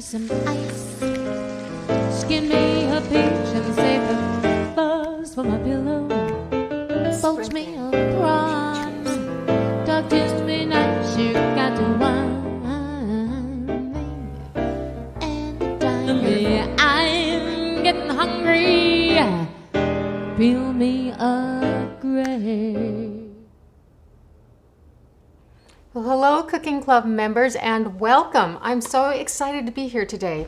me some ice. Skin me a peach and save the fuzz for my pillow. Poach me a prawns, talk to me nice. You got to wine and dine me. I'm getting hungry. Peel me a gray. Well, hello, Cooking Club members, and welcome. I'm so excited to be here today.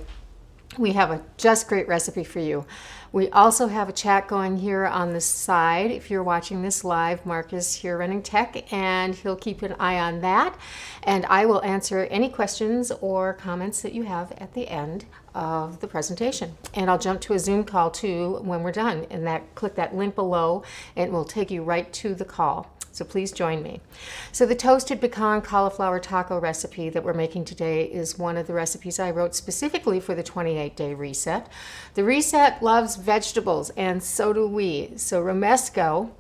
We have a just great recipe for you. We also have a chat going here on the side. If you're watching this live, Mark is here running tech, and he'll keep an eye on that. And I will answer any questions or comments that you have at the end of the presentation. And I'll jump to a Zoom call too when we're done. And click that link below, and it will take you right to the call. So please join me. So the toasted pecan cauliflower taco recipe that we're making today is one of the recipes I wrote specifically for the 28-day reset. The reset loves vegetables, and so do we. So Romesco,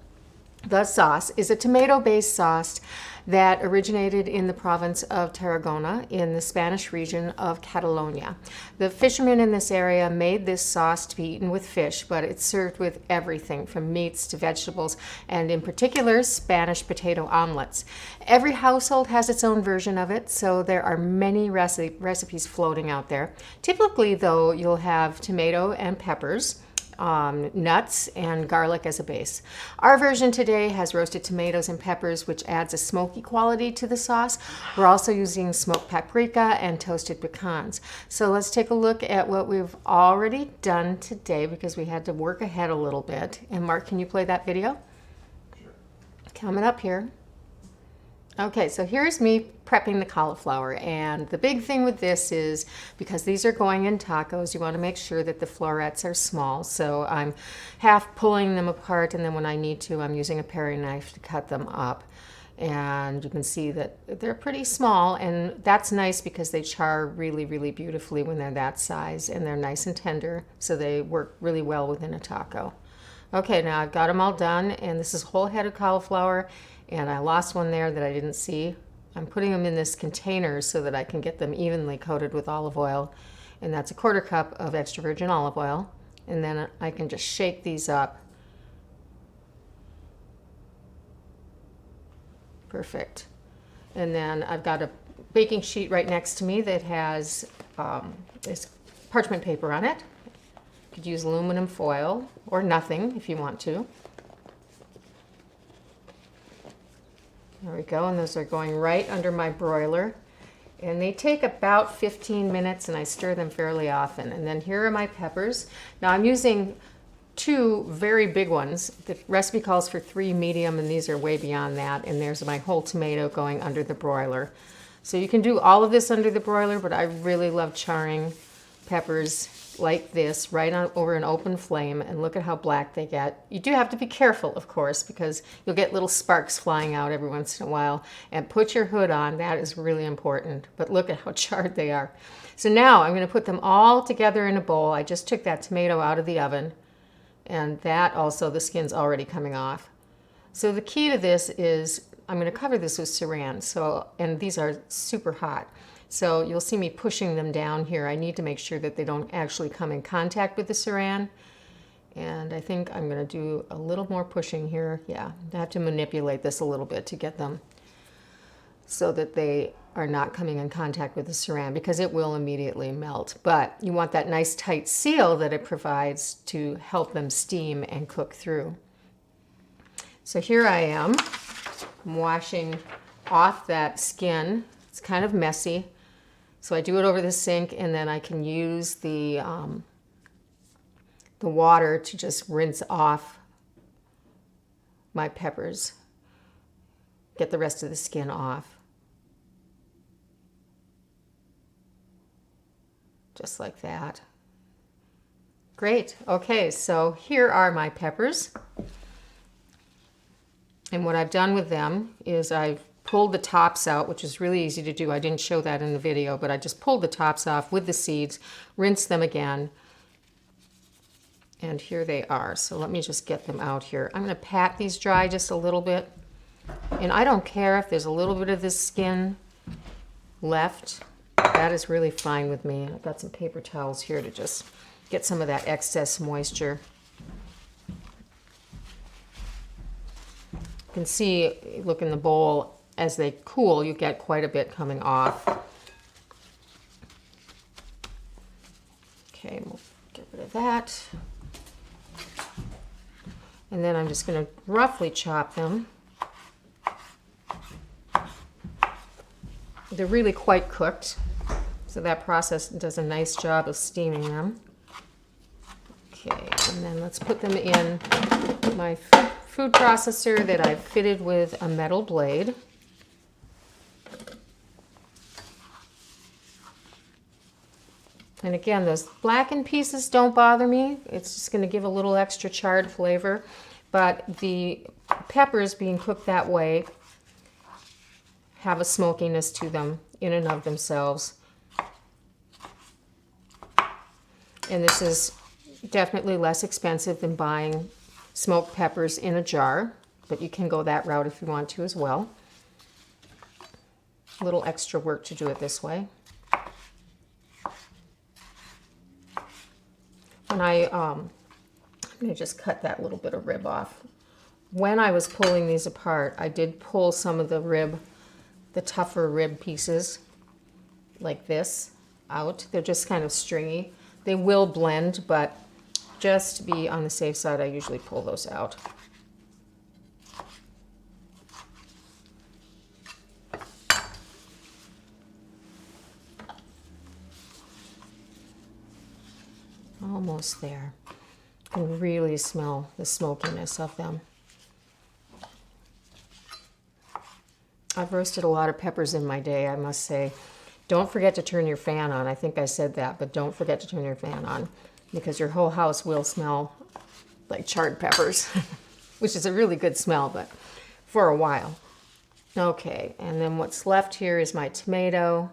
the sauce, is a tomato-based sauce that originated in the province of Tarragona in the Spanish region of Catalonia. The fishermen in this area made this sauce to be eaten with fish, but it's served with everything from meats to vegetables, and in particular, Spanish potato omelets. Every household has its own version of it, so there are many recipes floating out there. Typically, though, you'll have tomato and peppers, nuts and garlic as a base. Our version today has roasted tomatoes and peppers, which adds a smoky quality to the sauce. We're also using smoked paprika and toasted pecans. So let's take a look at what we've already done today, because we had to work ahead a little bit. And Mark, can you play that video? Sure. Coming up here. Okay, so here's me prepping the cauliflower, and the big thing with this is because these are going in tacos, you want to make sure that the florets are small. So I'm half pulling them apart, and then when I need to, I'm using a paring knife to cut them up. And you can see that they're pretty small, and that's nice because they char really, really beautifully when they're that size, and they're nice and tender, so they work really well within a taco. Okay, now I've got them all done, and this is a whole head of cauliflower. And I lost one there that I didn't see. I'm putting them in this container so that I can get them evenly coated with olive oil. And that's a 1/4 cup of extra virgin olive oil. And then I can just shake these up. Perfect. And then I've got a baking sheet right next to me that has this parchment paper on it. You could use aluminum foil or nothing if you want to. There we go, and those are going right under my broiler. And they take about 15 minutes, and I stir them fairly often. And then here are my peppers. Now I'm using 2 very big ones. The recipe calls for 3 medium, and these are way beyond that. And there's my whole tomato going under the broiler. So you can do all of this under the broiler, but I really love charring peppers like this right on over an open flame, and look at how black they get. You do have to be careful, of course, because you'll get little sparks flying out every once in a while. And put your hood on, that is really important. But look at how charred they are. So now I'm going to put them all together in a bowl. I just took that tomato out of the oven, and that also, the skin's already coming off. So the key to this is I'm going to cover this with saran. And these are super hot. So you'll see me pushing them down here. I need to make sure that they don't actually come in contact with the saran. And I think I'm going to do a little more pushing here. Yeah, I have to manipulate this a little bit to get them so that they are not coming in contact with the saran, because it will immediately melt. But you want that nice tight seal that it provides to help them steam and cook through. So here I am. I'm washing off that skin. It's kind of messy. So I do it over the sink, and then I can use the water to just rinse off my peppers, get the rest of the skin off. Just like that. Great. Okay, so here are my peppers. And what I've done with them is I've pulled the tops out, which is really easy to do. I didn't show that in the video, but I just pulled the tops off with the seeds, rinse them again, and here they are. So let me just get them out here. I'm going to pat these dry just a little bit, and I don't care if there's a little bit of this skin left. that is really fine with me. I've got some paper towels here to just get some of that excess moisture. You can see, look in the bowl, as they cool, you get quite a bit coming off. Okay, we'll get rid of that. And then I'm just going to roughly chop them. They're really quite cooked, so that process does a nice job of steaming them. Okay, and then let's put them in my food processor that I've fitted with a metal blade. And again, those blackened pieces don't bother me. It's just going to give a little extra charred flavor. But the peppers being cooked that way have a smokiness to them in and of themselves. And this is definitely less expensive than buying smoked peppers in a jar, but you can go that route if you want to as well. A little extra work to do it this way. And I'm going to just cut that little bit of rib off. When I was pulling these apart, I did pull some of the rib, the tougher rib pieces like this out. They're just kind of stringy. They will blend, but just to be on the safe side, I usually pull those out. Almost there. You can really smell the smokiness of them. I've roasted a lot of peppers in my day, I must say. Don't forget to turn your fan on. I think I said that, but don't forget to turn your fan on because your whole house will smell like charred peppers, which is a really good smell, but for a while. Okay, and then what's left here is my tomato.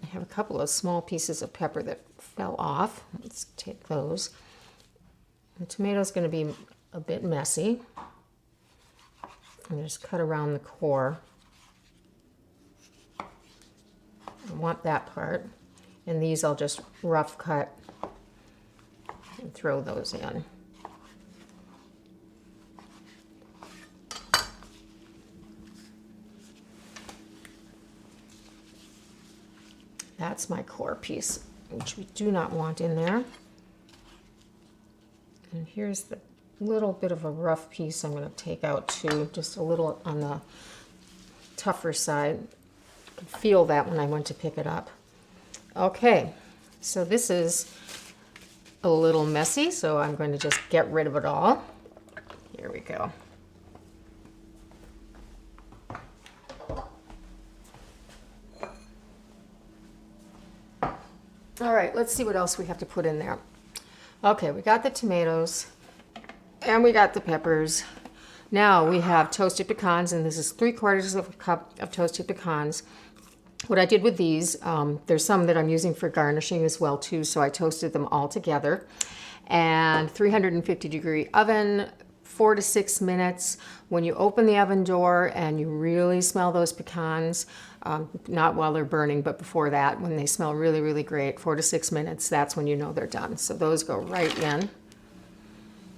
I have a couple of small pieces of pepper that fell off. Let's take those. The tomato's going to be a bit messy. And just cut around the core. I want that part. And these I'll just rough cut and throw those in. That's my core piece, which we do not want in there. And here's the little bit of a rough piece I'm going to take out too, just a little on the tougher side. I could feel that when I went to pick it up. Okay, so this is a little messy, so I'm going to just get rid of it all. Here we go. All right, let's see what else we have to put in there. Okay, we got the tomatoes and we got the peppers. Now we have toasted pecans, and this is 3/4 of a cup of toasted pecans. What I did with these, there's some that I'm using for garnishing as well too, so I toasted them all together. And 350-degree oven, 4 to 6 minutes. When you open the oven door and you really smell those pecans, not while they're burning, but before that, when they smell really, really great, 4 to 6 minutes, that's when you know they're done. So those go right in.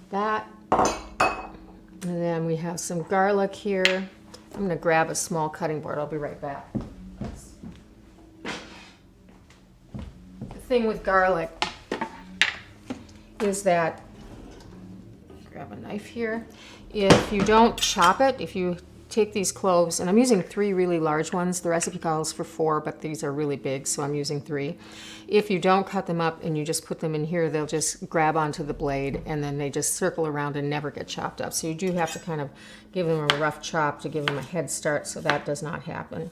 That. And then we have some garlic here. I'm going to grab a small cutting board. I'll be right back. The thing with garlic is that, grab a knife here, if you don't chop it, if you take these cloves, and I'm using 3 really large ones. The recipe calls for 4, but these are really big, so I'm using 3. If you don't cut them up and you just put them in here, they'll just grab onto the blade and then they just circle around and never get chopped up. So you do have to kind of give them a rough chop to give them a head start so that does not happen.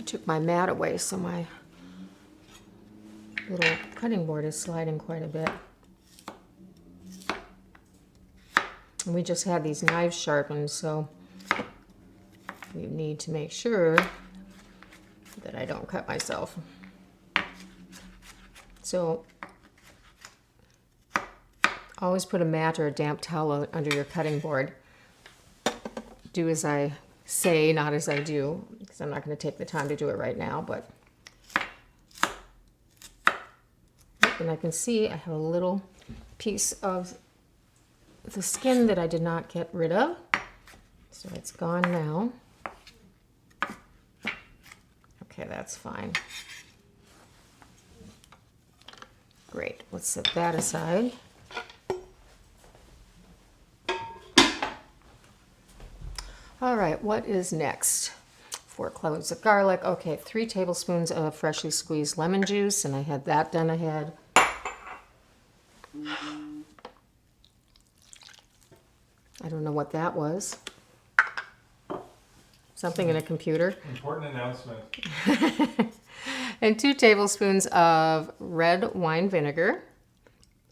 Took my mat away, so my little cutting board is sliding quite a bit. And we just had these knives sharpened, so you need to make sure that I don't cut myself. So always put a mat or a damp towel under your cutting board. Do as I say, not as I do, because I'm not going to take the time to do it right now, but and I can see I have a little piece of the skin that I did not get rid of. So it's gone now. Okay, that's fine. Great, let's set that aside. All right, what is next? 4 cloves of garlic. Okay, 3 tablespoons of freshly squeezed lemon juice, and I had that done ahead. I don't know what that was. Something in a computer. Important announcement. And 2 tablespoons of red wine vinegar.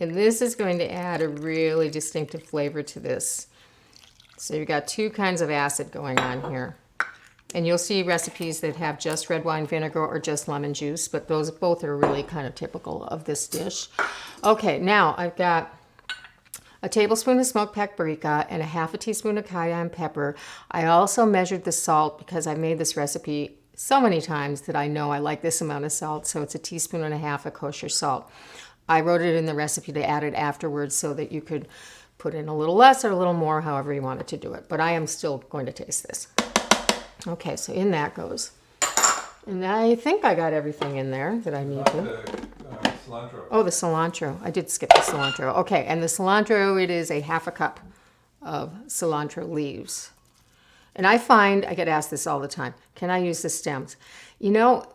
And this is going to add a really distinctive flavor to this. So you've got 2 kinds of acid going on here. And you'll see recipes that have just red wine vinegar or just lemon juice, but those both are really kind of typical of this dish. Okay, now I've got a tablespoon of smoked paprika and a half a teaspoon of cayenne pepper. I also measured the salt because I made this recipe so many times that I know I like this amount of salt, so it's a teaspoon and a half of kosher salt. I wrote it in the recipe to add it afterwards so that you could put in a little less or a little more, however you wanted to do it. But I am still going to taste this. Okay, so in that goes. And I think I got everything in there that I need Not to. the cilantro. Oh, the cilantro. I did skip the cilantro. Okay, and the cilantro, it is a half a cup of cilantro leaves. And I find, I get asked this all the time, can I use the stems? You know,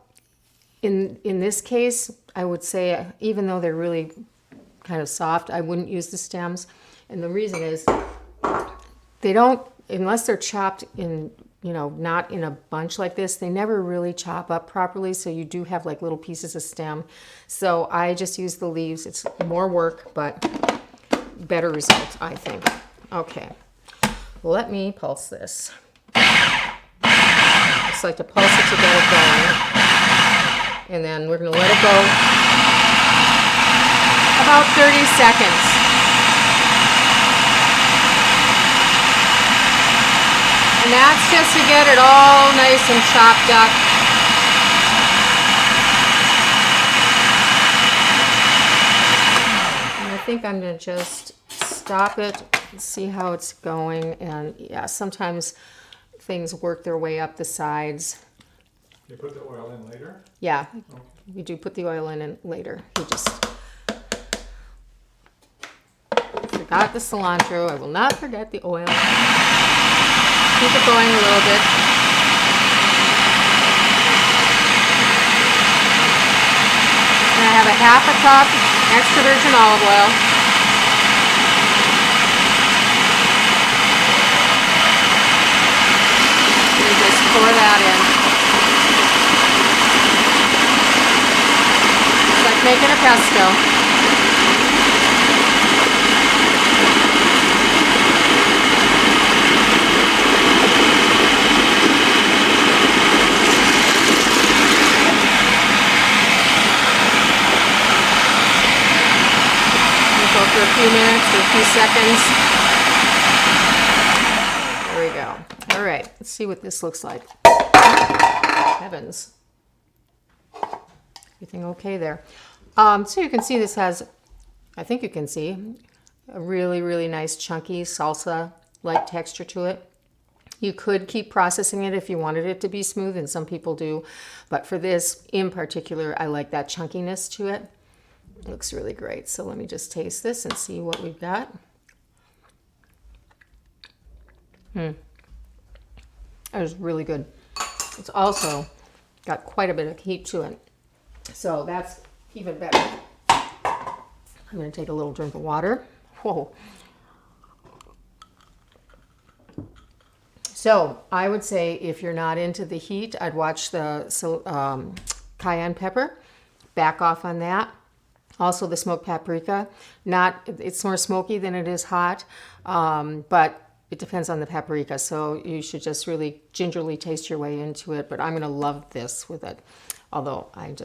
in this case, I would say, even though they're really kind of soft, I wouldn't use the stems. And the reason is, they don't, unless they're chopped in, you know, not in a bunch like this, they never really chop up properly, so you do have like little pieces of stem. So I just use the leaves. It's more work, but better results, I think. Okay, let me pulse this. Just like to pulse it to get it going. And then we're gonna let it go about 30 seconds. And that's just to get it all nice and chopped up. And I think I'm going to just stop it and see how it's going. And yeah, sometimes things work their way up the sides. You put the oil in later? Yeah, Okay. we do put the oil in later. You just forgot the cilantro. I will not forget the oil. Keep it going a little bit. And I have a half a cup extra virgin olive oil. And just pour that in. It's like making a pesto. Go for a few minutes or a few seconds. There we go. All right, let's see what this looks like. Heavens. Everything okay there? So you can see this has, I think you can see, a really, really nice chunky salsa-like texture to it. You could keep processing it if you wanted it to be smooth, and some people do. But for this in particular, I like that chunkiness to it. It looks really great. So let me just taste this and see what we've got. That is really good. It's also got quite a bit of heat to it. So that's even better. I'm going to take a little drink of water. Whoa. So I would say if you're not into the heat, I'd watch the cayenne pepper. Back off on that. Also the smoked paprika. It's more smoky than it is hot, but it depends on the paprika, so you should just really gingerly taste your way into it. But I'm going to love this with it, although I'm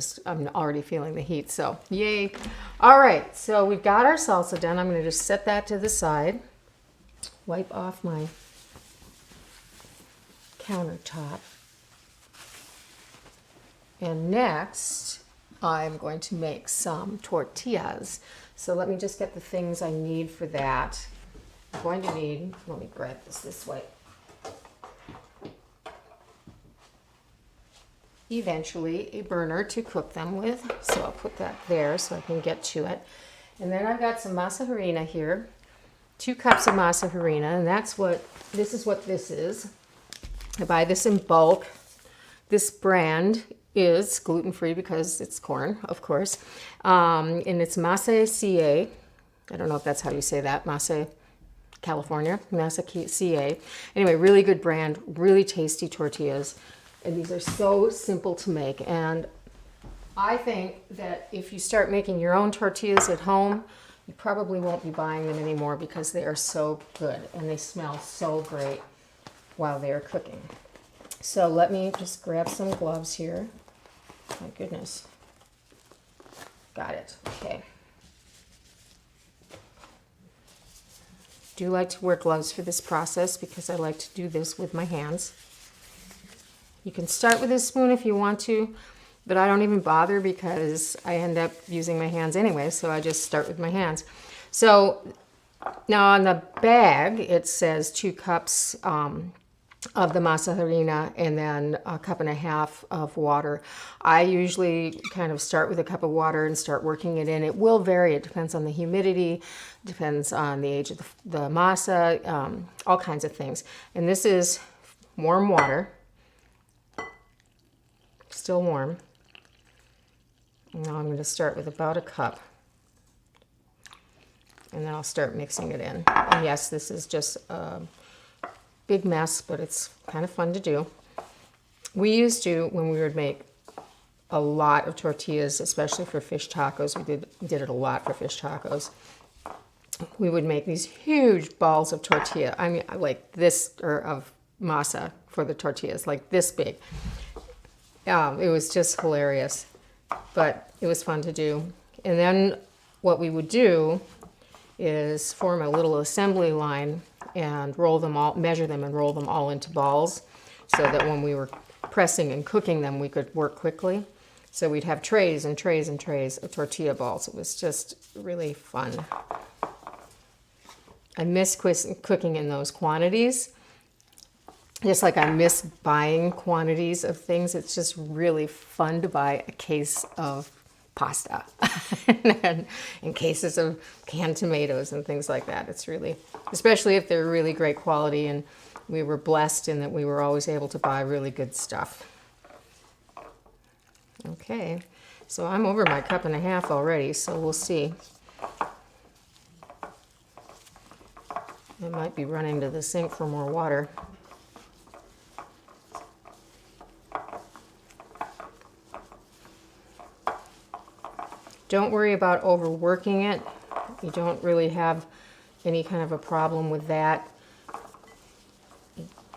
already feeling the heat, so yay. All right, so we've got our salsa done. I'm going to just set that to the side, wipe off my countertop. And next, I'm going to make some tortillas. So let me just get the things I need for that. I'm going to need, let me grab this way. Eventually a burner to cook them with. So I'll put that there so I can get to it. And then I've got some masa harina here. 2 cups of masa harina, and this is what this is. I buy this in bulk. This brand is gluten-free because it's corn, of course. And it's Masa CA. I don't know if that's how you say that. Masa California, Masa CA. Anyway, really good brand, really tasty tortillas. And these are so simple to make. And I think that if you start making your own tortillas at home, you probably won't be buying them anymore because they are so good and they smell so great while they are cooking. So let me just grab some gloves here. My goodness. Got it. Okay. Do like to wear gloves for this process because I like to do this with my hands. You can start with a spoon if you want to, but I don't even bother because I end up using my hands anyway, so I just start with my hands. So now on the bag, it says 2 cups of the masa harina and then 1.5 cups of water. I usually kind of start with a cup of water and start working it in. It will vary. It depends on the humidity, depends on the age of the masa, all kinds of things. And this is warm water, still warm. Now I'm going to start with about a cup. And then I'll start mixing it in. And yes, this is just big mess, but it's kind of fun to do. We used to, when we would make a lot of tortillas, especially for fish tacos, we did it a lot for fish tacos. We would make these huge balls of tortilla. I mean, like this, or of masa for the tortillas, like this big. It was just hilarious, but it was fun to do. And then what we would do is form a little assembly line and roll them all, measure them and roll them all into balls so that when we were pressing and cooking them, we could work quickly. So we'd have trays and trays and trays of tortilla balls. It was just really fun. I miss cooking in those quantities. Just like I miss buying quantities of things. It's just really fun to buy a case of pasta and cases of canned tomatoes and things like that. It's really, especially if they're really great quality, and we were blessed in that we were always able to buy really good stuff. Okay, so I'm over my 1.5 cups already, so we'll see. I might be running to the sink for more water. Don't worry about overworking it. You don't really have any kind of a problem with that.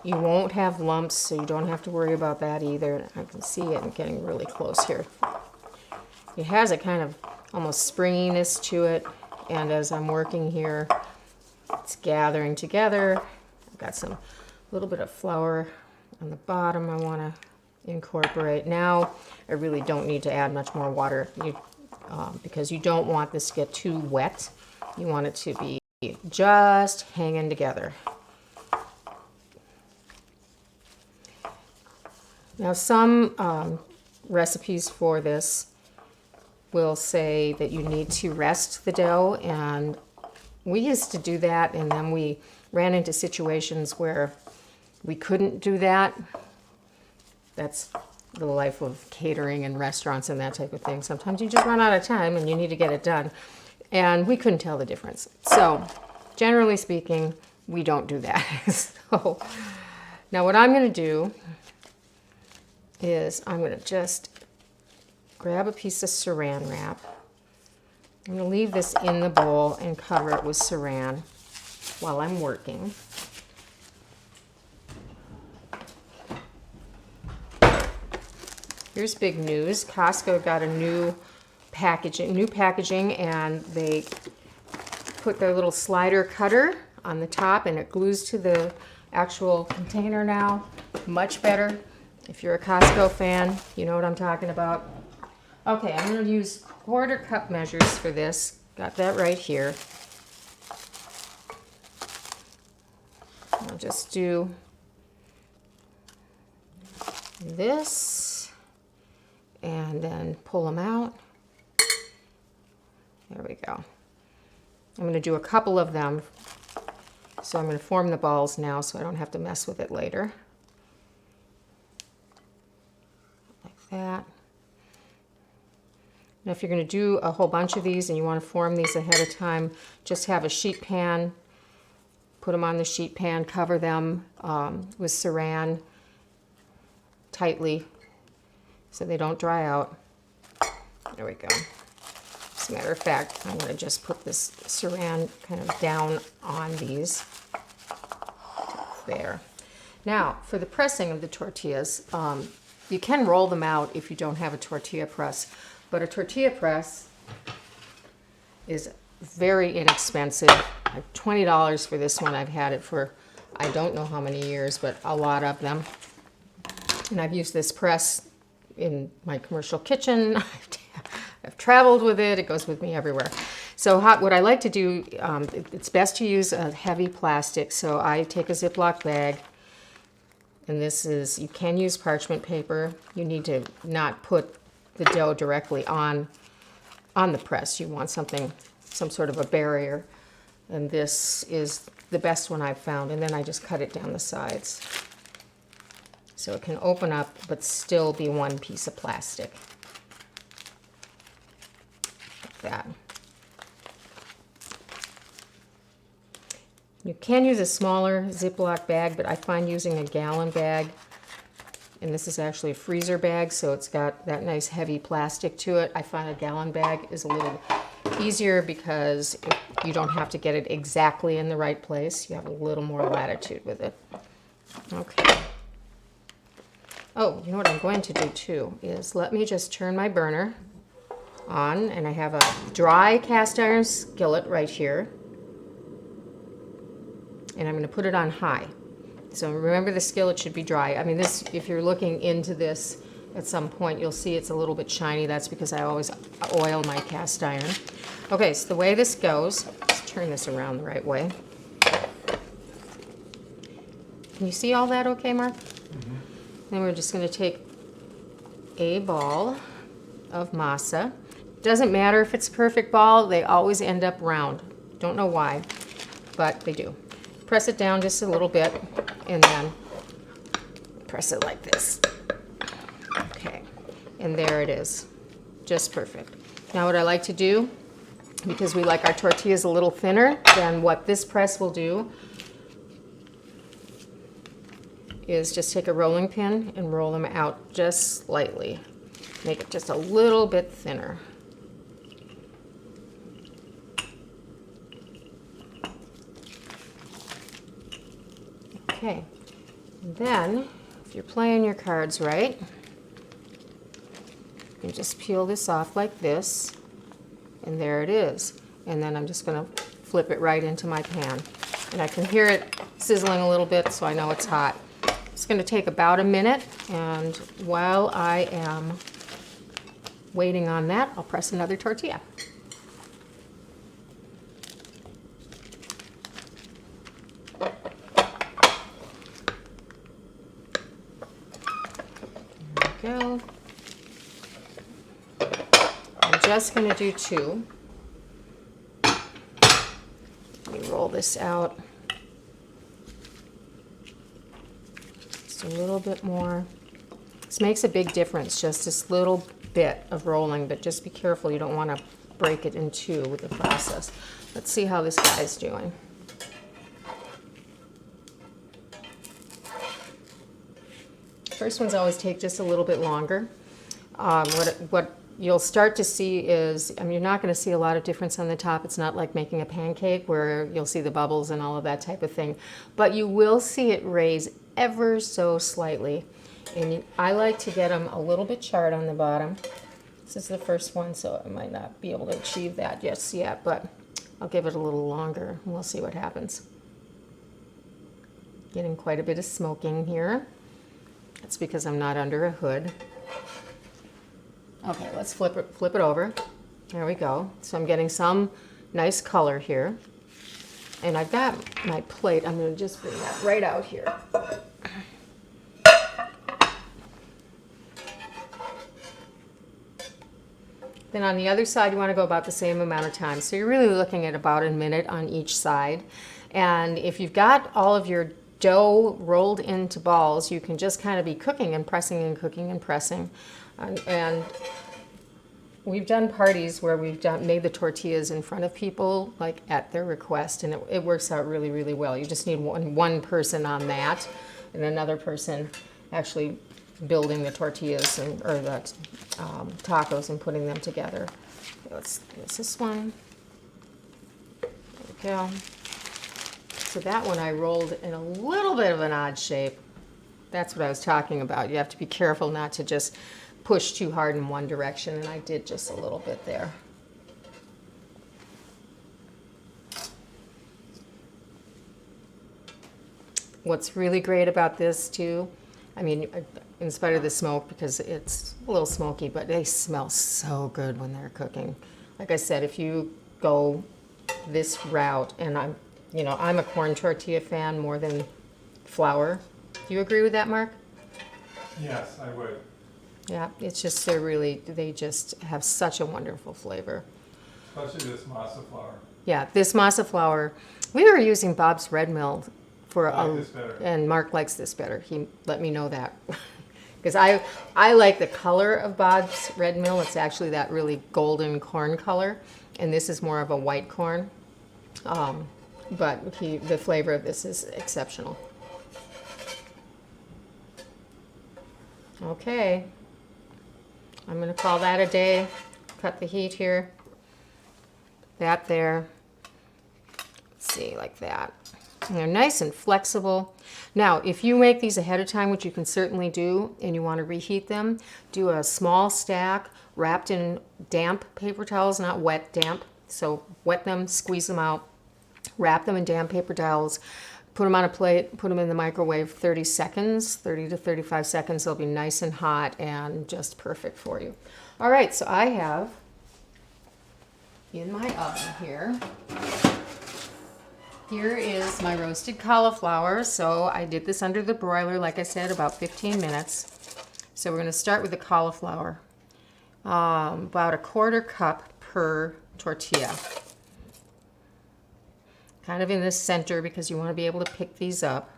You won't have lumps, so you don't have to worry about that either. I can see it getting really close here. It has a kind of almost springiness to it, and as I'm working here, it's gathering together. I've got some little bit of flour on the bottom I want to incorporate. Now, I really don't need to add much more water. Because you don't want this to get too wet. You want it to be just hanging together. Now some recipes for this will say that you need to rest the dough, and we used to do that, and then we ran into situations where we couldn't do that. That's the life of catering and restaurants and that type of thing. Sometimes you just run out of time and you need to get it done. And we couldn't tell the difference. So generally speaking, we don't do that. So now what I'm going to do is I'm going to just grab a piece of saran wrap. I'm going to leave this in the bowl and cover it with saran while I'm working. Here's big news. Costco got a new packaging, and they put their little slider cutter on the top, and it glues to the actual container now. Much better. If you're a Costco fan, you know what I'm talking about. Okay, I'm going to use quarter cup measures for this. Got that right here. I'll just do this and then pull them out. There we go. I'm going to do a couple of them. So I'm going to form the balls now so I don't have to mess with it later. Like that. Now if you're going to do a whole bunch of these and you want to form these ahead of time, just have a sheet pan, put them on the sheet pan, cover them with saran tightly so they don't dry out. There we go. As a matter of fact, I'm going to just put this saran kind of down on these. There. Now, for the pressing of the tortillas, you can roll them out if you don't have a tortilla press, but a tortilla press is very inexpensive. $20 for this one. I've had it for I don't know how many years, but a lot of them. And I've used this press in my commercial kitchen. I've traveled with it. It goes with me everywhere. So what I like to do, it's best to use a heavy plastic. So I take a Ziploc bag, and this is, you can use parchment paper. You need to not put the dough directly on the press. You want something, some sort of a barrier. And this is the best one I've found. And then I just cut it down the sides. So it can open up, but still be one piece of plastic. Like that. You can use a smaller Ziploc bag, but I find using a gallon bag, and this is actually a freezer bag, so it's got that nice heavy plastic to it. I find a gallon bag is a little easier because you don't have to get it exactly in the right place. You have a little more latitude with it. Okay. Oh, you know what I'm going to do too is let me just turn my burner on, and I have a dry cast iron skillet right here. And I'm going to put it on high. So remember, the skillet should be dry. I mean, this, if you're looking into this at some point, you'll see it's a little bit shiny. That's because I always oil my cast iron. Okay, so the way this goes, let's turn this around the right way. Can you see all that okay, Mark? Mm-hmm. Then we're just going to take a ball of masa. Doesn't matter if it's a perfect ball, they always end up round. Don't know why, but they do. Press it down just a little bit, and then press it like this. Okay, and there it is. Just perfect. Now what I like to do, because we like our tortillas a little thinner than what this press will do, is just take a rolling pin and roll them out just slightly. Make it just a little bit thinner. Okay, and then if you're playing your cards right, you just peel this off like this, and there it is. And then I'm just going to flip it right into my pan. And I can hear it sizzling a little bit, so I know it's hot. It's going to take about a minute, and while I am waiting on that, I'll press another tortilla. Go. I'm just going to do two. Let me roll this out just a little bit more. This makes a big difference, just this little bit of rolling, but just be careful you don't want to break it in two with the process. Let's see how this guy's doing. First ones always take just a little bit longer. What you'll start to see is, I mean, you're not going to see a lot of difference on the top. It's not like making a pancake where you'll see the bubbles and all of that type of thing. But you will see it raise ever so slightly. And I like to get them a little bit charred on the bottom. This is the first one, so I might not be able to achieve that just yet, but I'll give it a little longer and we'll see what happens. Getting quite a bit of smoking here. That's because I'm not under a hood. Okay, let's flip it over. There we go. So I'm getting some nice color here. And I've got my plate. I'm going to just bring that right out here. Then on the other side, you want to go about the same amount of time. So you're really looking at about a minute on each side. And if you've got all of your dough rolled into balls, you can just kind of be cooking and pressing and cooking and pressing. And we've done parties where we've made the tortillas in front of people, like at their request, and it works out really, really well. You just need one person on that and another person actually building the tortillas or the tacos and putting them together. Let's use this one. There we go. So that one I rolled in a little bit of an odd shape. That's what I was talking about. You have to be careful not to just push too hard in one direction, and I did just a little bit there. What's really great about this too, I mean, in spite of the smoke, because it's a little smoky, but they smell so good when they're cooking. Like I said, if you go this route, and I'm a corn tortilla fan more than flour. Do you agree with that, Mark? Yes, I would. Yeah, it's just they just have such a wonderful flavor. Especially this masa flour. Yeah, this masa flour. We were using Bob's Red Mill for I like this better. and Mark likes this better. He let me know that. Because I like the color of Bob's Red Mill. It's actually that really golden corn color, and this is more of a white corn. But the flavor of this is exceptional. Okay, I'm going to call that a day. Cut the heat here. That there. Let's see, like that. And they're nice and flexible. Now, if you make these ahead of time, which you can certainly do, and you want to reheat them, do a small stack wrapped in damp paper towels, not wet, damp. So wet them, squeeze them out, wrap them in damp paper towels, put them on a plate, put them in the microwave 30 seconds, 30 to 35 seconds. They'll be nice and hot and just perfect for you. All right, so I have in my oven here, here is my roasted cauliflower. So I did this under the broiler, like I said, about 15 minutes. So we're going to start with the cauliflower. About a 1/4 cup per tortilla. Kind of in the center because you want to be able to pick these up.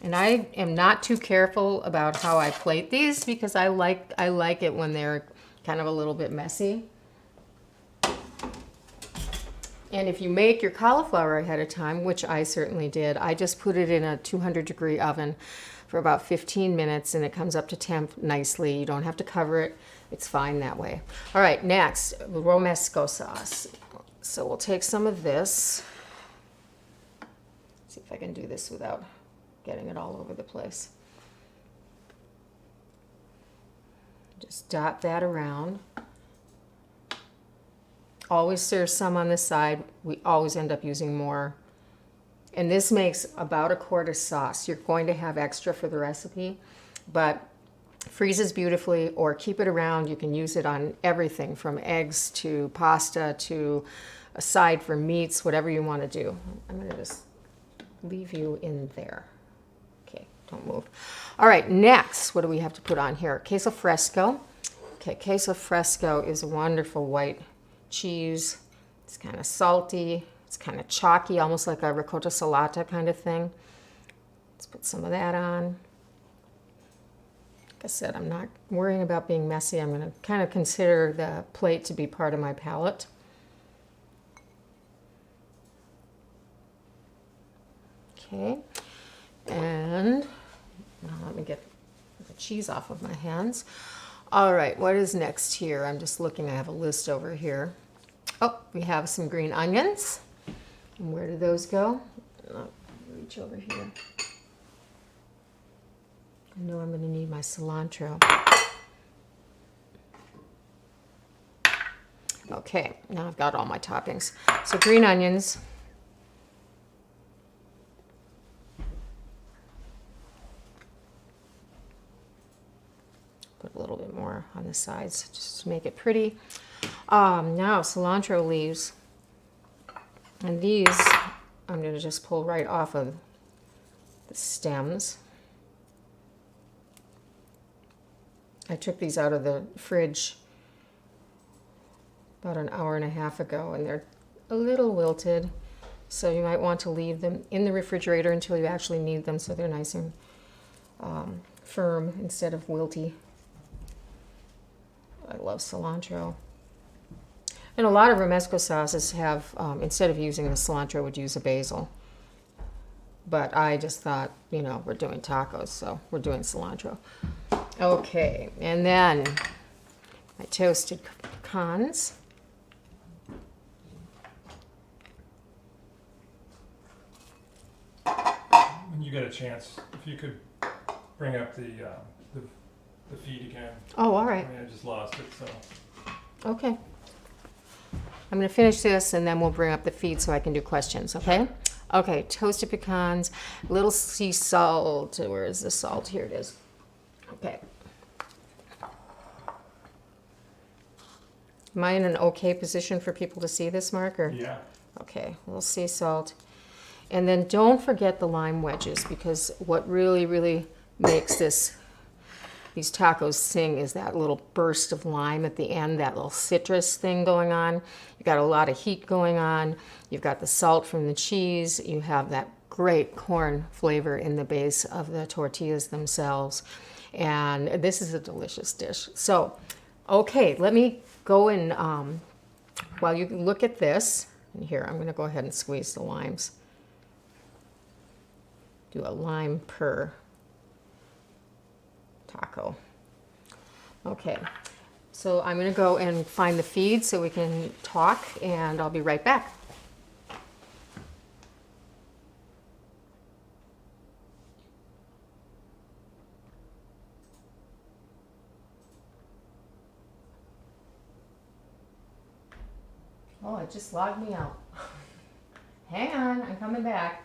And I am not too careful about how I plate these because I like it when they're kind of a little bit messy. And if you make your cauliflower ahead of time, which I certainly did, I just put it in a 200-degree oven for about 15 minutes and it comes up to temp nicely. You don't have to cover it. It's fine that way. All right, next, Romesco sauce. So we'll take some of this. See if I can do this without getting it all over the place. Just dot that around. Always serve some on the side. We always end up using more. And this makes about a quart of sauce. You're going to have extra for the recipe, but freezes beautifully, or keep it around. You can use it on everything from eggs to pasta to a side for meats, whatever you want to do. I'm going to just leave you in there. Okay, don't move. All right, next, what do we have to put on here? Queso Fresco. Okay, Queso Fresco is a wonderful white cheese. It's kind of salty. It's kind of chalky, almost like a ricotta salata kind of thing. Let's put some of that on. Like I said, I'm not worrying about being messy. I'm going to kind of consider the plate to be part of my palette. Okay, and now let me get the cheese off of my hands. All right, what is next here? I'm just looking, I have a list over here. Oh, we have some green onions. And where do those go? I'll reach over here. I know I'm going to need my cilantro. Okay, now I've got all my toppings. So green onions. Put a little bit more on the sides just to make it pretty. Now cilantro leaves. And these I'm going to just pull right off of the stems. I took these out of the fridge about an hour and a half ago, and they're a little wilted, so you might want to leave them in the refrigerator until you actually need them, so they're nice and firm instead of wilty. I love cilantro. And a lot of Romesco sauces have, instead of using the cilantro, would use a basil. But I just thought, you know, we're doing tacos, so we're doing cilantro. Okay, and then my toasted pecans. When you get a chance, if you could bring up the feed again. Oh, all right. I mean, I just lost it, so. Okay. I'm going to finish this, and then we'll bring up the feed so I can do questions, okay? Okay, toasted pecans, little sea salt. Where is the salt? Here it is. Okay. Am I in an okay position for people to see this, Mark? Or? Yeah. Okay, a little sea salt. And then don't forget the lime wedges, because what really, really makes these tacos sing is that little burst of lime at the end, that little citrus thing going on. You've got a lot of heat going on. You've got the salt from the cheese. You have that great corn flavor in the base of the tortillas themselves. And this is a delicious dish. So, okay, let me go and, while you look at this, and here, I'm gonna go ahead and squeeze the limes. Do a lime per taco. Okay, so I'm gonna go and find the feed so we can talk, and I'll be right back. Oh, it just logged me out. Hang on, I'm coming back.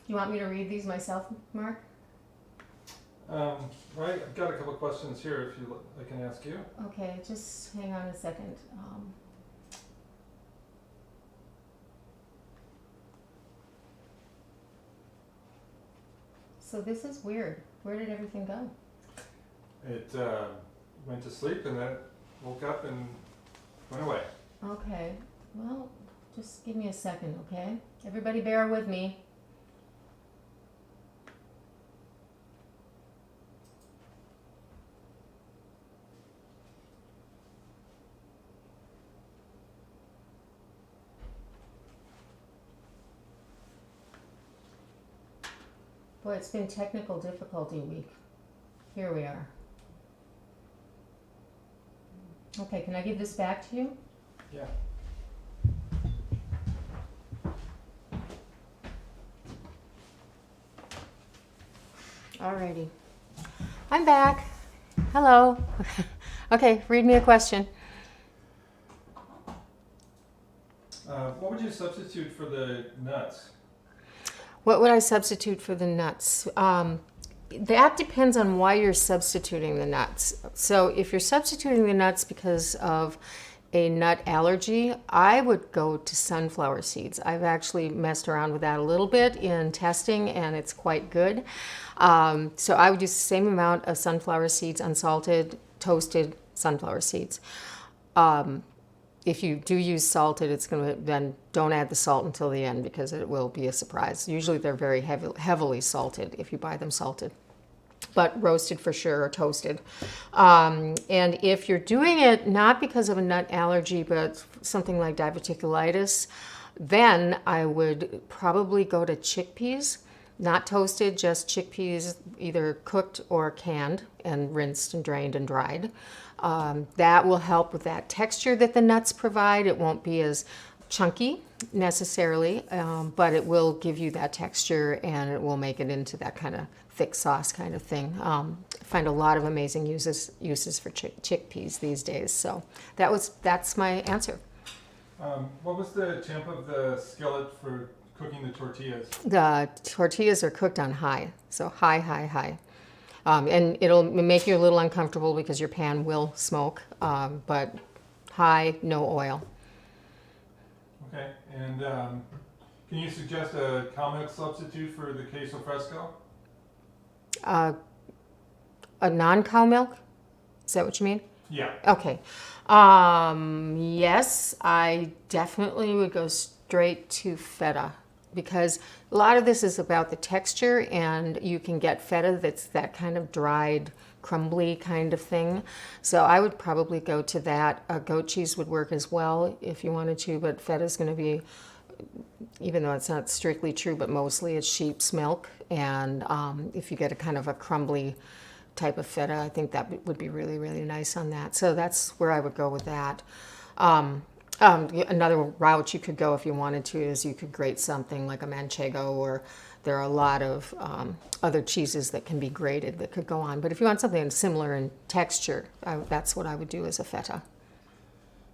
You want me to read these myself, Mark? Right, I've got a couple questions here if I can ask you. Okay, just hang on a second. So this is weird. Where did everything go? It went to sleep and then it woke up and went away. Okay, well, just give me a second, okay? Everybody bear with me. Boy, it's been technical difficulty week. Here we are. Okay, can I give this back to you? Yeah. Alrighty. I'm back. Hello. Okay, read me a question. What would you substitute for the nuts? What would I substitute for the nuts? That depends on why you're substituting the nuts. So if you're substituting the nuts because of a nut allergy, I would go to sunflower seeds. I've actually messed around with that a little bit in testing, and it's quite good. So I would use the same amount of sunflower seeds, unsalted, toasted sunflower seeds. If you do use salted, it's going to, then don't add the salt until the end because it will be a surprise. Usually they're very heavily salted if you buy them salted, but roasted for sure or toasted. And if you're doing it not because of a nut allergy, but something like diverticulitis, then I would probably go to chickpeas. not toasted, just chickpeas, either cooked or canned and rinsed and drained and dried. That will help with that texture that the nuts provide. It won't be as chunky necessarily, but it will give you that texture and it will make it into that kind of thick sauce kind of thing. I find a lot of amazing uses for chickpeas these days. So that's my answer. What was the temp of the skillet for cooking the tortillas? The tortillas are cooked on high, so high, high, high. And it'll make you a little uncomfortable because your pan will smoke, but high, no oil. Okay, and can you suggest a cow milk substitute for the Queso Fresco? A non-cow milk? Is that what you mean? Yeah. Okay. Yes, I definitely would go straight to feta because a lot of this is about the texture, and you can get feta that's that kind of dried, crumbly kind of thing. So I would probably go to that. Goat cheese would work as well if you wanted to, but feta is going to be, even though it's not strictly true, but mostly it's sheep's milk. And if you get a kind of a crumbly type of feta, I think that would be really, really nice on that. So that's where I would go with that. Another route you could go if you wanted to is you could grate something like a manchego, or there are a lot of other cheeses that can be grated that could go on. But if you want something similar in texture, that's what I would do as a feta.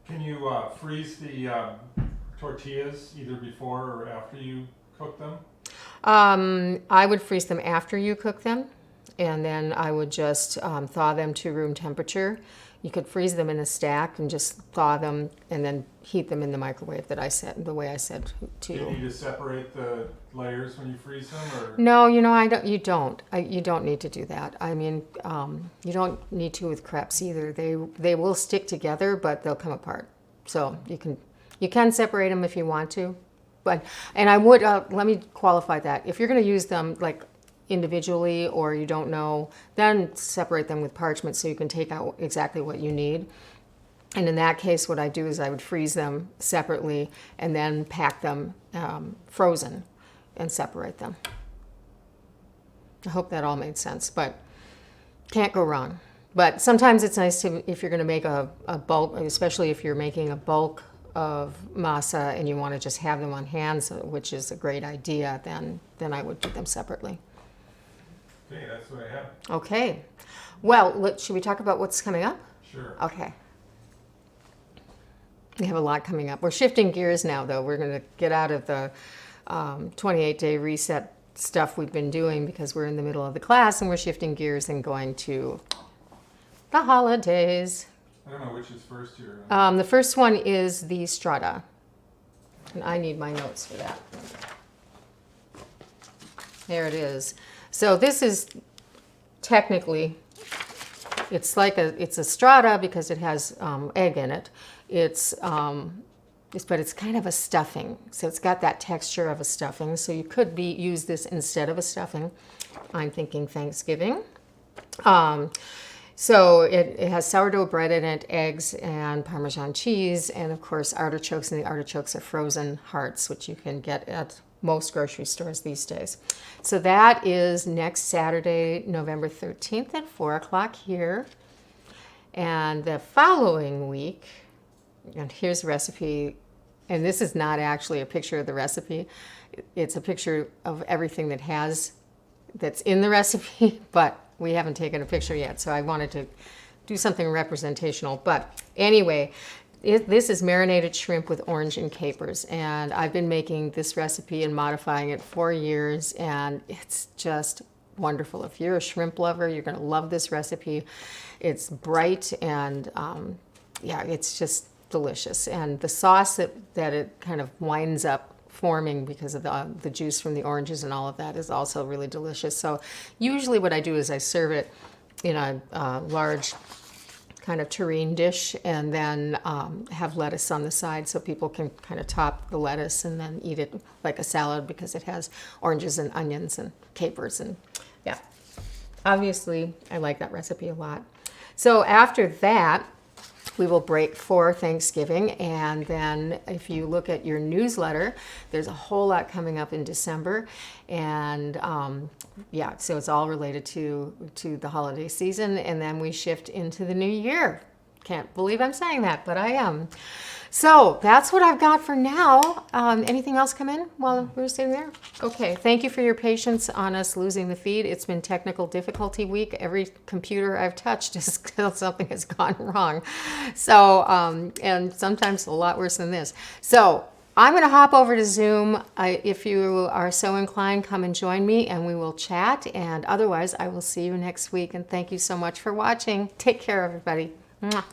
Can you freeze the tortillas either before or after you cook them? I would freeze them after you cook them, and then I would just thaw them to room temperature. You could freeze them in a stack and just thaw them and then heat them in the microwave the way I said to. Do you need to separate the layers when you freeze them, or? No, you don't. You don't need to do that. I mean, you don't need to with crepes either. They will stick together, but they'll come apart. So you can separate them if you want to, and I would let me qualify that. If you're going to use them like individually, or you don't know, then separate them with parchment so you can take out exactly what you need. And in that case, what I do is I would freeze them separately and then pack them frozen and separate them. I hope that all made sense, but can't go wrong. But sometimes it's nice to, if you're going to make a bulk, especially if you're making a bulk of masa and you want to just have them on hand, which is a great idea, then I would do them separately. Okay, that's what I have. Okay. Well, should we talk about what's coming up? Sure. Okay. We have a lot coming up. We're shifting gears now, though. We're going to get out of the 28-day reset stuff we've been doing because we're in the middle of the class, and we're shifting gears and going to the holidays. I don't know which is first here. The first one is the strata. And I need my notes for that. There it is. So this is technically, it's a strata because it has egg in it. But it's kind of a stuffing. So it's got that texture of a stuffing. So you could use this instead of a stuffing. I'm thinking Thanksgiving. So it has sourdough bread in it, eggs, and Parmesan cheese, and of course artichokes. And the artichokes are frozen hearts, which you can get at most grocery stores these days. So that is next Saturday, November 13th at 4 o'clock here. And the following week, and here's the recipe, and this is not actually a picture of the recipe. It's a picture of everything that's in the recipe, but we haven't taken a picture yet, so I wanted to do something representational. But anyway, this is marinated shrimp with orange and capers, and I've been making this recipe and modifying it for years, and it's just wonderful. If you're a shrimp lover, you're going to love this recipe. It's bright, and it's just delicious. And the sauce that it kind of winds up forming because of the juice from the oranges and all of that is also really delicious. So usually what I do is I serve it in a large kind of tureen dish, and then have lettuce on the side so people can kind of top the lettuce and then eat it like a salad because it has oranges and onions and capers. And obviously I like that recipe a lot. So after that, we will break for Thanksgiving. And then if you look at your newsletter, there's a whole lot coming up in December. And yeah, so it's all related to the holiday season. And then we shift into the new year. Can't believe I'm saying that, but I am. So that's what I've got for now. Anything else come in while we were sitting there? Okay, thank you for your patience on us losing the feed. It's been technical difficulty week. Every computer I've touched is something has gone wrong. So, and sometimes a lot worse than this. So I'm going to hop over to Zoom. If you are so inclined, come and join me and we will chat. And otherwise, I will see you next week. And thank you so much for watching. Take care, everybody. Mwah.